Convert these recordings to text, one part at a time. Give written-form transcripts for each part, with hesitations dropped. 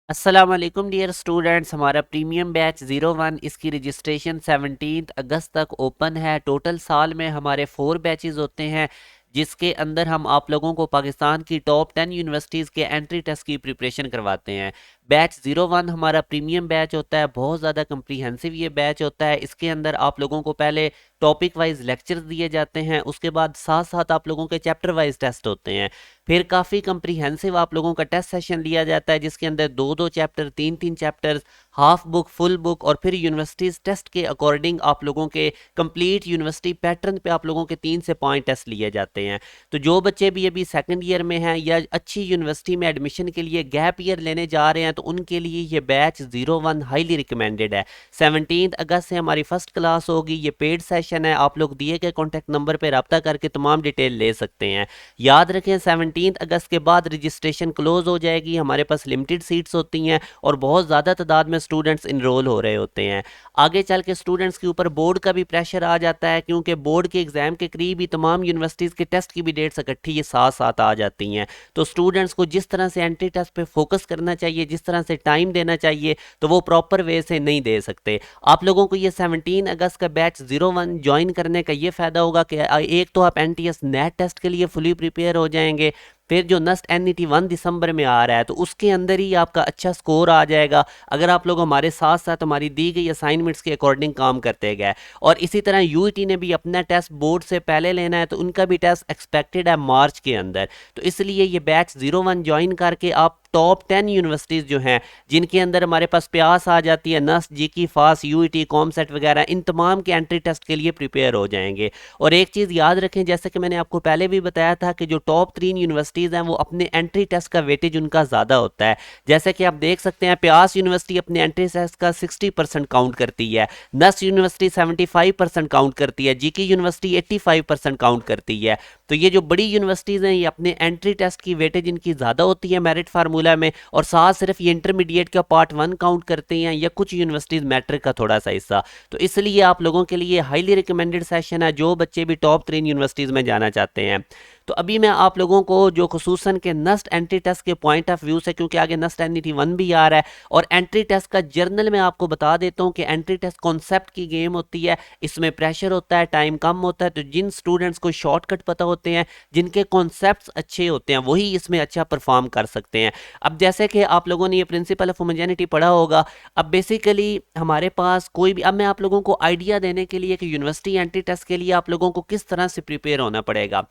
अस्सलाम वालेकुम dear students. हमारा प्रीमियम बैच 01 इसकी रजिस्ट्रेशन 17 अगस्त तक ओपन है। टोटल साल में हमारे 4 बैचेस होते हैं जिसके अंदर हम आप लोगों को पाकिस्तान की टॉप 10 यूनिवर्सिटीज़ के एंट्री टेस्ट की प्रिपरेशन करवाते हैं। बैच 01 हमारा प्रीमियम बैच होता है, बहुत ज़्यादा कम्प्रीहेंसिव ये बैच होता है। इसके अंदर आप लोगों को पहले टॉपिक वाइज लेक्चर्स दिए जाते हैं, उसके बाद साथ साथ आप लोगों के चैप्टर वाइज टेस्ट होते हैं। फिर काफ़ी कम्प्रीहेंसिव आप लोगों का टेस्ट सेशन लिया जाता है जिसके अंदर दो दो चैप्टर, तीन तीन chapters, half book, full book और फिर यूनिवर्सिटीज़ टेस्ट के अकॉर्डिंग आप लोगों के कंप्लीट यूनिवर्सिटी पैटर्न पे आप लोगों के 3 से 5 टेस्ट लिए जाते हैं। तो जो बच्चे भी अभी सेकंड ईयर में हैं या अच्छी यूनिवर्सिटी में एडमिशन के लिए गैप ईयर लेने जा रहे हैं तो उनके लिए ये बैच 01 हाईली रिकमेंडेड है। 17 अगस्त से हमारी फर्स्ट क्लास होगी। ये पेड सेशन है, आप लोग दिए गए कॉन्टैक्ट नंबर पर रब्ता करके तमाम डिटेल ले सकते हैं। याद रखें 17 अगस्त के बाद रजिस्ट्रेशन क्लोज हो जाएगी। हमारे पास लिमिटेड सीट्स होती हैं और बहुत ज़्यादा तादाद में स्टूडेंट्स इनरोल हो रहे होते हैं। आगे चल के स्टूडेंट्स के ऊपर बोर्ड का भी प्रेशर आ जाता है क्योंकि बोर्ड के एग्ज़ाम के करीब ही तमाम यूनिवर्सिटीज़ के टेस्ट की भी डेट्स इकट्ठी ये साथ साथ आ जाती हैं। तो स्टूडेंट्स को जिस तरह से एंट्री टेस्ट पे फोकस करना चाहिए, जिस तरह से टाइम देना चाहिए, तो वो प्रॉपर वे से नहीं दे सकते। आप लोगों को ये 17 अगस्त का बैच 01 ज्वाइन करने का ये फ़ायदा होगा कि एक तो आप NTS नेट टेस्ट के लिए फुली प्रिपेयर हो जाएंगे। फिर जो नस्ट NET 1 दिसंबर में आ रहा है तो उसके अंदर ही आपका अच्छा स्कोर आ जाएगा अगर आप लोग हमारे साथ साथ हमारी दी गई असाइनमेंट्स के अकॉर्डिंग काम करते गए। और इसी तरह UET ने भी अपना टेस्ट बोर्ड से पहले लेना है तो उनका भी टेस्ट एक्सपेक्टेड है मार्च के अंदर। तो इसलिए ये बैच 01 ज्वाइन करके आप टॉप 10 यूनिवर्सिटीज़ जो हैं जिनके अंदर हमारे पास प्यास आ जाती है, नस्ट, जीकी, फास, UET, कॉमसेट वगैरह, इन तमाम के एंट्री टेस्ट के लिए प्रिपेयर हो जाएंगे। और एक चीज़ याद रखें, जैसे कि मैंने आपको पहले भी बताया था कि जो टॉप 3 यूनिवर्सिटीज़ हैं वो अपने एंट्री टेस्ट का वेटेज उनका ज़्यादा होता है। जैसे कि आप देख सकते हैं प्यास यूनिवर्सिटी अपने एंट्री टेस्ट का 60% काउंट करती है, नस्ट यूनिवर्सिटी 75% काउंट करती है, जीकी यूनिवर्सिटी 85% काउंट करती है। तो ये जो बड़ी यूनिवर्सिटीज़ हैं ये अपने एंट्री टेस्ट की वेटेज इनकी ज़्यादा होती है मेरिट फार्मूला में, और साथ सिर्फ ये इंटरमीडिएट का पार्ट 1 काउंट करते हैं या कुछ यूनिवर्सिटीज़ मैट्रिक का थोड़ा सा हिस्सा। तो इसलिए आप लोगों के लिए हाईली रिकमेंडेड सेशन है जो बच्चे भी टॉप 3 यूनिवर्सिटीज़ में जाना चाहते हैं। तो अभी मैं आप लोगों को जो खुसूसन के नस्ट एंट्री टेस्ट के पॉइंट ऑफ व्यू से, क्योंकि आगे नस्ट NET 1 भी आ रहा है और एंट्री टेस्ट का जर्नल में आपको बता देता हूँ कि एंट्री टेस्ट कॉन्सेप्ट की गेम होती है, इसमें प्रेशर होता है, टाइम कम होता है। तो जिन स्टूडेंट्स को शॉर्टकट पता होते हैं, जिनके कॉन्सेप्ट्स अच्छे होते हैं, वही इसमें अच्छा परफॉर्म कर सकते हैं। अब जैसे कि आप लोगों ने ये प्रिंसिपल ऑफ होमोजेनिटी पढ़ा होगा, अब बेसिकली हमारे पास कोई भी, अब मैं आप लोगों को आइडिया देने के लिए कि यूनिवर्सिटी एंट्री टेस्ट के लिए आप लोगों को किस तरह से प्रिपेयर होना पड़ेगा।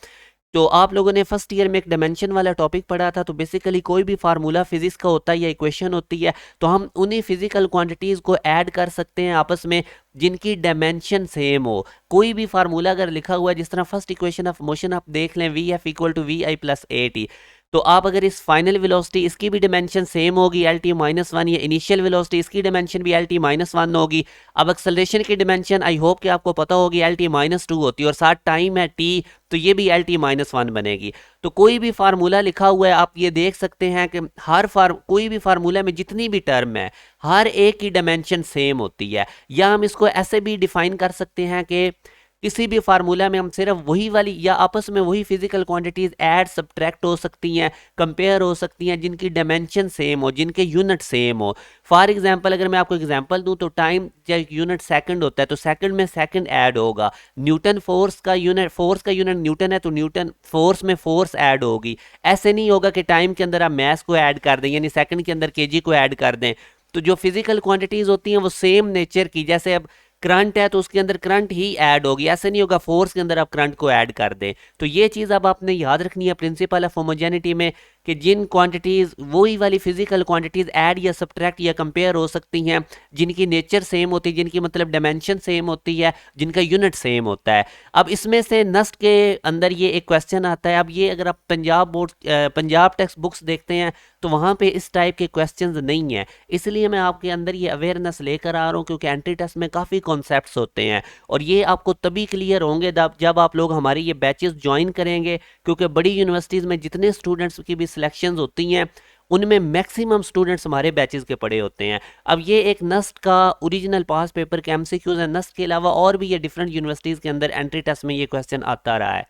तो आप लोगों ने फर्स्ट ईयर में एक डायमेंशन वाला टॉपिक पढ़ा था। तो बेसिकली कोई भी फार्मूला फिजिक्स का होता है या इक्वेशन होती है तो हम उन्हीं फिजिकल क्वांटिटीज़ को ऐड कर सकते हैं आपस में जिनकी डायमेंशन सेम हो। कोई भी फार्मूला अगर लिखा हुआ है, जिस तरह फर्स्ट इक्वेशन ऑफ मोशन आप देख लें, VF equal to VI plus AT, तो आप अगर इस फाइनल वेलोसिटी इसकी भी डायमेंशन सेम होगी LT माइनस वन, या इनिशियल वेलोसिटी इसकी डायमेंशन भी LT माइनस वन होगी। अब एक्सेलरेशन की डायमेंशन आई होप कि आपको पता होगी LT माइनस टू होती है, और साथ टाइम है T, तो ये भी LT माइनस वन बनेगी। तो कोई भी फार्मूला लिखा हुआ है आप ये देख सकते हैं कि कोई भी फार्मूला में जितनी भी टर्म है हर एक की डायमेंशन सेम होती है। या हम इसको ऐसे भी डिफाइन कर सकते हैं कि किसी भी फार्मूला में हम सिर्फ वही वाली या आपस में वही फिजिकल क्वांटिटीज ऐड सब्ट्रैक्ट हो सकती हैं, कंपेयर हो सकती हैं, जिनकी डायमेंशन सेम हो, जिनके यूनिट सेम हो। फॉर एग्जांपल अगर मैं आपको एग्जांपल दूं तो टाइम या यूनिट सेकंड होता है तो सेकंड में सेकंड ऐड होगा। न्यूटन फोर्स का यूनिट न्यूटन है तो न्यूटन फोर्स में फोर्स ऐड होगी। ऐसे नहीं होगा कि टाइम के अंदर आप मैस को ऐड कर दें, यानी सेकंड के अंदर केजी को ऐड कर दें। तो जो फिजिकल क्वांटिटीज होती हैं वो सेम नेचर की, जैसे अब करंट है तो उसके अंदर करंट ही ऐड होगी, ऐसे नहीं होगा फोर्स के अंदर आप करंट को ऐड कर दें। तो ये चीज़ अब आपने याद रखनी है प्रिंसिपल ऑफ होमोजेनिटी में, कि जिन क्वांटिटीज़ वही वाली फिजिकल क्वांटिटीज़ ऐड या सब्ट्रैक्ट या कंपेयर हो सकती हैं जिनकी नेचर सेम होती है, जिनकी मतलब डायमेंशन सेम होती है, जिनका यूनिट सेम होता है। अब इसमें से नस्ट के अंदर ये एक क्वेश्चन आता है। अब ये अगर आप पंजाब टेक्स्ट बुक्स देखते हैं तो वहाँ पे इस टाइप के क्वेश्चंस नहीं है, इसलिए मैं आपके अंदर ये अवेयरनेस लेकर आ रहा हूँ, क्योंकि एंट्री टेस्ट में काफ़ी कॉन्सेप्ट्स होते हैं और ये आपको तभी क्लियर होंगे जब आप लोग हमारी ये बैचेस ज्वाइन करेंगे। क्योंकि बड़ी यूनिवर्सिटीज़ में जितने स्टूडेंट्स की भी सिलेक्शंस होती हैं उनमें मैक्सिमम स्टूडेंट्स हमारे बैचेस के पड़े होते हैं। अब ये एक नस्ट का ओरिजिनल पास पेपर के MCQs है। नस्ट के अलावा और भी ये डिफरेंट यूनिवर्सिटीज़ के अंदर एंट्री टेस्ट में ये क्वेश्चन आता रहा है।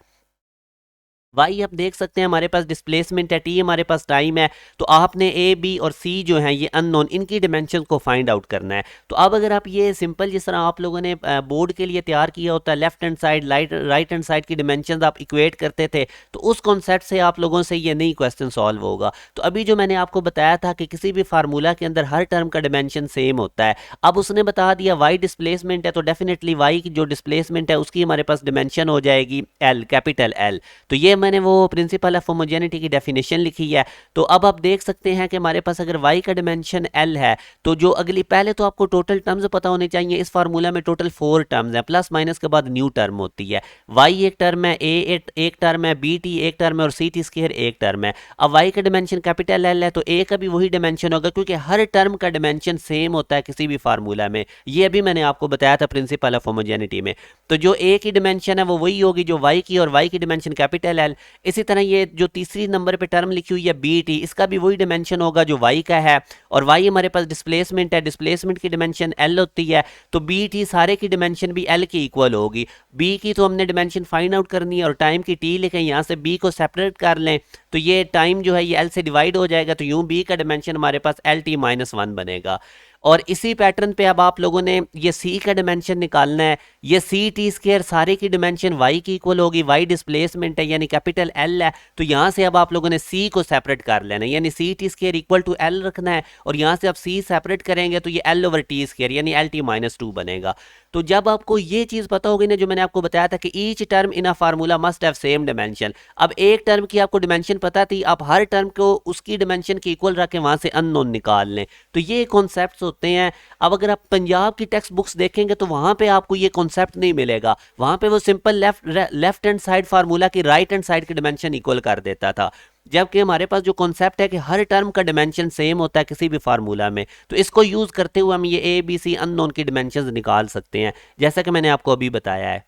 वाई आप देख सकते हैं हमारे पास डिस्प्लेसमेंट है, टी हमारे पास टाइम है। तो आपने ए बी और सी जो हैं ये अननोन, इनकी डिमेंशन को फाइंड आउट करना है। तो अब अगर आप ये सिंपल जिस तरह आप लोगों ने बोर्ड के लिए तैयार किया होता है, left hand side right hand side की डिमेंशन आप इक्वेट करते थे, तो उस कॉन्सेप्ट से आप लोगों से ये नहीं क्वेश्चन सॉल्व होगा। तो अभी जो मैंने आपको बताया था कि किसी भी फार्मूला के अंदर हर टर्म का डिमेंशन सेम होता है। अब उसने बता दिया वाई डिस्प्लेसमेंट है, तो डेफिनेटली वाई की जो डिस्प्लेसमेंट है उसकी हमारे पास डिमेंशन हो जाएगी एल, कैपिटल एल। तो ये मैंने वो प्रिंसिपल ऑफ होमोजेनिटी की डेफिनेशन लिखी है। तो अब आप देख सकते हैं कि हमारे पास अगर y का डिमेंशन l है, तो जो अगली, पहले तो आपको टोटल टर्म्स पता होने चाहिए। इस फार्मूला में टोटल 4 टर्म्स हैं, प्लस माइनस के बाद न्यू टर्म होती है। y एक टर्म है, a एक टर्म है, bt एक टर्म है और ct स्क्वायर एक टर्म है। अब y का डिमेंशन कैपिटल l है, तो a का भी वही डिमेंशन होगा, क्योंकि हर टर्म का डिमेंशन सेम होता है किसी भी फार्मूला में। ये अभी मैंने आपको बताया था प्रिंसिपल ऑफ होमोजेनिटी में। तो जो a की डिमेंशन है वो वही होगी जो y की, और y की डिमेंशन कैपिटल l। इसी तरह ये जो तीसरी नंबर पे टर्म लिखी हुई है बी टी, इसका भी वही डिमेंशन होगा जो वाई का है, और वाई हमारे पास डिस्प्लेसमेंट है, डिस्प्लेसमेंट की डिमेंशन एल होती है। तो बी टी सारे की डिमेंशन भी एल की इक्वल होगी। बी की तो हमने डिमेंशन फाइंड आउट करनी है, और टाइम की टी लिखें, यहाँ से बी को सेपरेट कर लें, तो ये टाइम जो है ये एल से डिवाइड हो जाएगा। तो यूं बी का डिमेंशन हमारे पास एल टी माइनस वन बनेगा। और इसी पैटर्न पे अब आप लोगों ने ये सी का डिमेंशन निकालना है। ये सी टी स्क्वायर सारे की डिमेंशन वाई की इक्वल होगी, वाई डिस्प्लेसमेंट है यानी कैपिटल एल है। तो यहाँ से अब आप लोगों ने सी को सेपरेट कर लेना है, यानी C T square equal to L रखना है, और यहाँ से आप सी सेपरेट करेंगे तो ये एल ओवर टी स्क्वायर यानी एल टी माइनस टू बनेगा। तो जब आपको ये चीज़ पता होगी ना, जो मैंने आपको बताया था कि each term in a formula must have same dimension. अब एक टर्म की आपको डिमेंशन पता थी, आप हर टर्म को उसकी डिमेंशन की इक्वल रख के वहाँ से अननोन निकाल लें। तो ये कॉन्सेप्ट्स होते हैं। अब अगर आप पंजाब की टेक्स्ट बुक्स देखेंगे तो वहां पे आपको ये कॉन्सेप्ट नहीं मिलेगा। वहां पे वो simple left hand side formula की राइट हैंड साइड की डिमेंशन इक्वल कर देता था। जबकि हमारे पास जो कॉन्सेप्ट है कि हर टर्म का डिमेंशन सेम होता है किसी भी फार्मूला में, तो इसको यूज करते हुए हम ये ए बी सी अननोन की डिमेंशन निकाल सकते हैं, जैसा कि मैंने आपको अभी बताया है।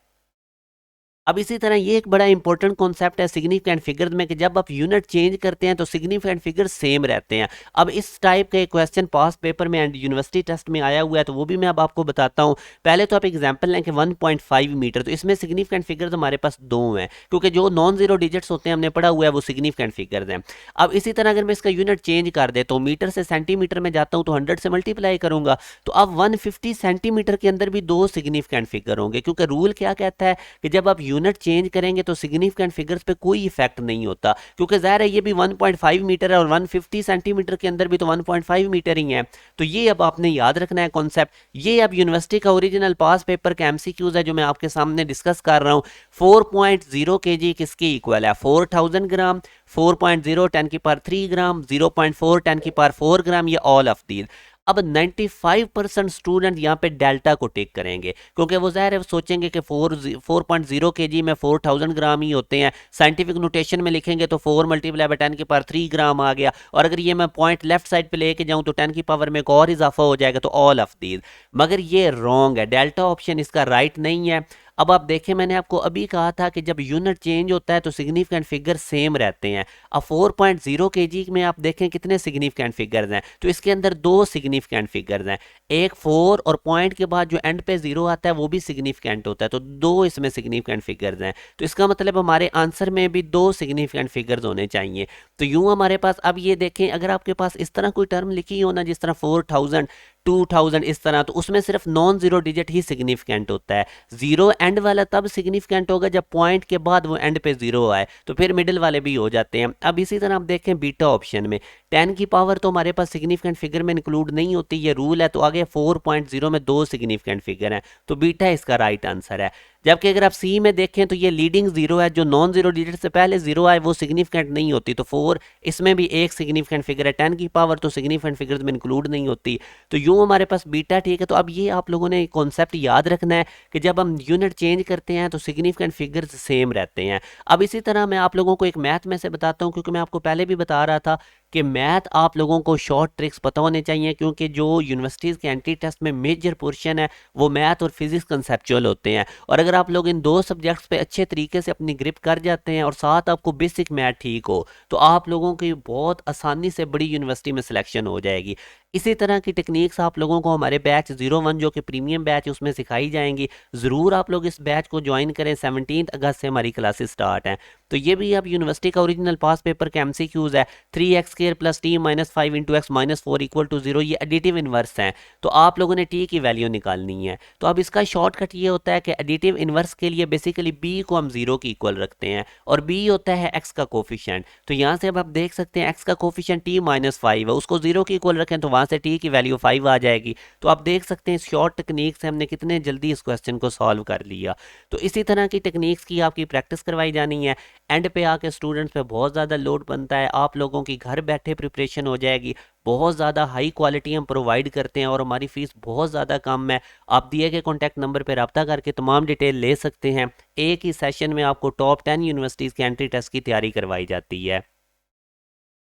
अब इसी तरह ये एक बड़ा इंपॉर्टेंट कॉन्सेप्ट है सिग्निफिकेंट फिगर्स में, कि जब आप यूनिट चेंज करते हैं तो सिग्निफिकेंट फिगर्स सेम रहते हैं। अब इस टाइप का एक क्वेश्चन पास पेपर में एंड यूनिवर्सिटी टेस्ट में आया हुआ है, तो वो भी मैं अब आपको बताता हूँ। पहले तो आप एग्जांपल लें कि 1.5 मीटर, तो इसमें सिग्निफिकेंट फिगर्स हमारे पास दो हैं, क्योंकि जो नॉन जीरो डिजिट्स होते हैं हमने पढ़ा हुआ है वो सिग्निफिकेंट फिगर्स हैं। अब इसी तरह अगर मैं इसका यूनिट चेंज कर देता हूँ, मीटर से सेंटीमीटर में जाता हूँ तो 100 से मल्टीप्लाई करूंगा, तो अब 150 सेंटीमीटर के अंदर भी दो सिग्निफिकेंट फिगर होंगे, क्योंकि रूल क्या कहता है कि जब आप यूनिट चेंज करेंगे तो सिग्निफिकेंट फिगर्स पे कोई इफेक्ट नहीं होता, क्योंकि जाहिर है ये भी 1.5 मीटर है और 150 सेंटीमीटर के अंदर भी तो 1.5 मीटर ही है। तो ये अब आपने याद रखना है कॉन्सेप्ट। ये अब यूनिवर्सिटी का ओरिजिनल पास पेपर का एमसीक्यूज है जो मैं आपके सामने डिस्कस कर रहा हूँ। 4.0 kg किसके इक्वल है? 4000 ग्राम, 4.0 10 की पावर 3 ग्राम, 0.4 10 की पावर 4 ग्राम, ये ऑल ऑफ दीज। अब 95% स्टूडेंट यहाँ पे डेल्टा को टेक करेंगे, क्योंकि वो ज़ाहिर है सोचेंगे कि 4.0 kg में 4000 ग्राम ही होते हैं। साइंटिफिक नोटेशन में लिखेंगे तो 4 मल्टीप्लाई बाय 10 की पावर 3 ग्राम आ गया, और अगर ये मैं पॉइंट लेफ्ट साइड पे लेके जाऊँ तो 10 की पावर में एक और इजाफा हो जाएगा, तो ऑल ऑफ दीज। मगर ये रॉन्ग है, डेल्टा ऑप्शन इसका राइट नहीं है। अब आप देखें, मैंने आपको अभी कहा था कि जब यूनिट चेंज होता है तो सिग्निफिकेंट फिगर सेम रहते हैं। अब 4.0 kg में आप देखें कितने सिग्निफिकेंट फिगर्स हैं, तो इसके अंदर दो सिग्निफिकेंट फिगर्स हैं, एक 4 और पॉइंट के बाद जो एंड पे 0 आता है वो भी सिग्निफिकेंट होता है, तो दो इसमें सिग्निफिकेंट फिगर्स हैं। तो इसका मतलब हमारे आंसर में भी दो सिग्निफिकेंट फिगर्स होने चाहिए। तो यूं हमारे पास, अब ये देखें, अगर आपके पास इस तरह कोई टर्म लिखी हो ना, जिस तरह 4000 2000 इस तरह, तो उसमें सिर्फ नॉन जीरो डिजिट ही सिग्निफिकेंट होता है। जीरो एंड वाला तब सिग्निफिकेंट होगा जब पॉइंट के बाद वो एंड पे जीरो आए, तो फिर मिडिल वाले भी हो जाते हैं। अब इसी तरह आप देखें बीटा ऑप्शन में 10 की पावर तो हमारे पास सिग्निफिकेंट फिगर में इंक्लूड नहीं होती, ये रूल है। तो आगे 4.0 में दो सिग्निफिकेंट फिगर हैं, तो बीटा इसका राइट आंसर है। जबकि अगर आप सी में देखें तो ये लीडिंग जीरो है, जो नॉन जीरो डिजिट से पहले जीरो आए वो सिग्निफिकेंट नहीं होती, तो 4 इसमें भी एक सिग्निफिकेंट फिगर है। 10 की पावर तो सिग्निफिकेंट फिगर्स में इंक्लूड नहीं होती, तो यूं हमारे पास बीटा ठीक है। तो अब ये आप लोगों ने कॉन्सेप्ट याद रखना है कि जब हम यूनिट चेंज करते हैं तो सिग्निफिकेंट फिगर्स सेम रहते हैं। अब इसी तरह मैं आप लोगों को एक मैथ में से बताता हूँ, क्योंकि मैं आपको पहले भी बता रहा था कि मैथ आप लोगों को शॉर्ट ट्रिक्स पता होने चाहिए, क्योंकि जो यूनिवर्सिटीज़ के एंट्री टेस्ट में मेजर पोर्शन है वो मैथ और फिजिक्स कंसेप्चुअल होते हैं। और अगर आप लोग इन दो सब्जेक्ट्स पे अच्छे तरीके से अपनी ग्रिप कर जाते हैं और साथ आपको बेसिक मैथ ठीक हो, तो आप लोगों की बहुत आसानी से बड़ी यूनिवर्सिटी में सिलेक्शन हो जाएगी। इसी तरह की टेक्निक्स आप लोगों को हमारे बैच 01 जो कि प्रीमियम बैच है उसमें सिखाई जाएंगी। ज़रूर आप लोग इस बैच को ज्वाइन करें। 17 अगस्त से हमारी क्लासेस स्टार्ट हैं। तो ये भी अब यूनिवर्सिटी का ओरिजिनल पास पेपर के MCQs है। 3x² plus T minus 5 into X minus 4 equal to 0, ये एडिटिव इन्वर्स हैं। तो आप लोगों ने टी की वैल्यू निकालनी है। तो अब इसका शॉर्टकट ये होता है कि एडिटिव इन्वर्स के लिए बेसिकली बी को हम 0 की इक्वल रखते हैं और बी होता है एक्स का कोफिशिएंट। तो यहाँ से अब आप देख सकते हैं एक्स का कोफिशिएंट t-5 है, उसको 0 की इक्वल रखें तो वहाँ से टी की वैल्यू 5 आ जाएगी। तो आप देख सकते हैं इस शॉर्ट टेक्निक से हमने कितने जल्दी इस क्वेश्चन को सॉल्व कर लिया। तो इसी तरह की टेक्निक्स की आपकी प्रैक्टिस करवाई जानी है। एंड पे आके स्टूडेंट्स पे बहुत ज़्यादा लोड बनता है। आप लोगों की घर बैठे प्रिपरेशन हो जाएगी। बहुत ज़्यादा हाई क्वालिटी हम प्रोवाइड करते हैं और हमारी फ़ीस बहुत ज़्यादा कम है। आप दिए गए कॉन्टैक्ट नंबर पर रब्ता करके तमाम डिटेल ले सकते हैं। एक ही सेशन में आपको टॉप 10 यूनिवर्सिटीज़ के एंट्री टेस्ट की तैयारी करवाई जाती है।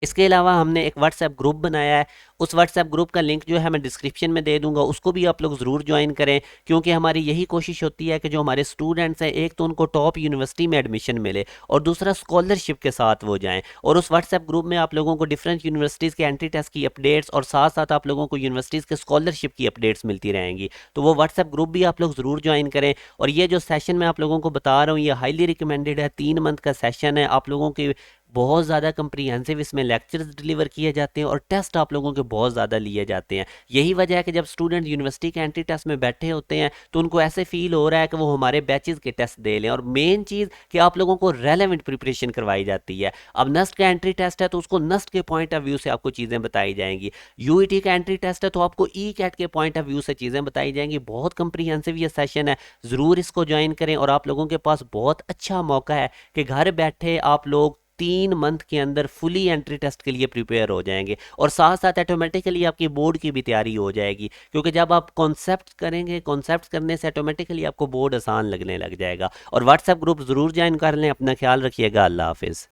इसके अलावा हमने एक व्हाट्सएप ग्रुप बनाया है। उस व्हाट्सएप ग्रुप का लिंक जो है मैं डिस्क्रिप्शन में दे दूंगा, उसको भी आप लोग ज़रूर ज्वाइन करें, क्योंकि हमारी यही कोशिश होती है कि जो हमारे स्टूडेंट्स हैं एक तो उनको टॉप यूनिवर्सिटी में एडमिशन मिले और दूसरा स्कॉलरशिप के साथ वो जाएं। और उस व्हाट्सएप ग्रुप में आप लोगों को डिफरेंट यूनिवर्सिटीज़ के एंट्री टेस्ट की अपडेट्स और साथ साथ आप लोगों को यूनिवर्सिटीज़ के स्कॉलरशिप की अपडेट्स मिलती रहेंगी। तो वो व्हाट्सएप ग्रुप भी आप लोग ज़रूर ज्वाइन करें। और ये जो सेशन मैं आप लोगों को बता रहा हूँ ये हाईली रिकमेंडेड है। 3 मंथ का सेशन है। आप लोगों की बहुत ज़्यादा कंप्रीहेंसिव इसमें लेक्चर्स डिलीवर किए जाते हैं और टेस्ट आप लोगों के बहुत ज़्यादा लिए जाते हैं। यही वजह है कि जब स्टूडेंट यूनिवर्सिटी के एंट्री टेस्ट में बैठे होते हैं तो उनको ऐसे फील हो रहा है कि वो हमारे बैचेस के टेस्ट दे लें। और मेन चीज़ कि आप लोगों को रेलेवेंट प्रिपरेशन करवाई जाती है। अब नस्ट का एंट्री टेस्ट है तो उसको नस्ट के पॉइंट ऑफ व्यू से आपको चीज़ें बताई जाएंगी। यूईटी का एंट्री टेस्ट है तो आपको ई कैट के पॉइंट ऑफ व्यू से चीज़ें बताई जाएंगी। बहुत कंप्रीहेंसिव ये सेशन है, ज़रूर इसको ज्वाइन करें। और आप लोगों के पास बहुत अच्छा मौका है कि घर बैठे आप लोग 3 मंथ के अंदर फुली एंट्री टेस्ट के लिए प्रिपेयर हो जाएंगे और साथ साथ ऑटोमेटिकली आपकी बोर्ड की भी तैयारी हो जाएगी, क्योंकि जब आप कॉन्सेप्ट करेंगे, कॉन्सेप्ट करने से ऑटोमेटिकली आपको बोर्ड आसान लगने लग जाएगा। और व्हाट्सएप ग्रुप ज़रूर ज्वाइन कर लें। अपना ख्याल रखिएगा। अल्लाह हाफिज़।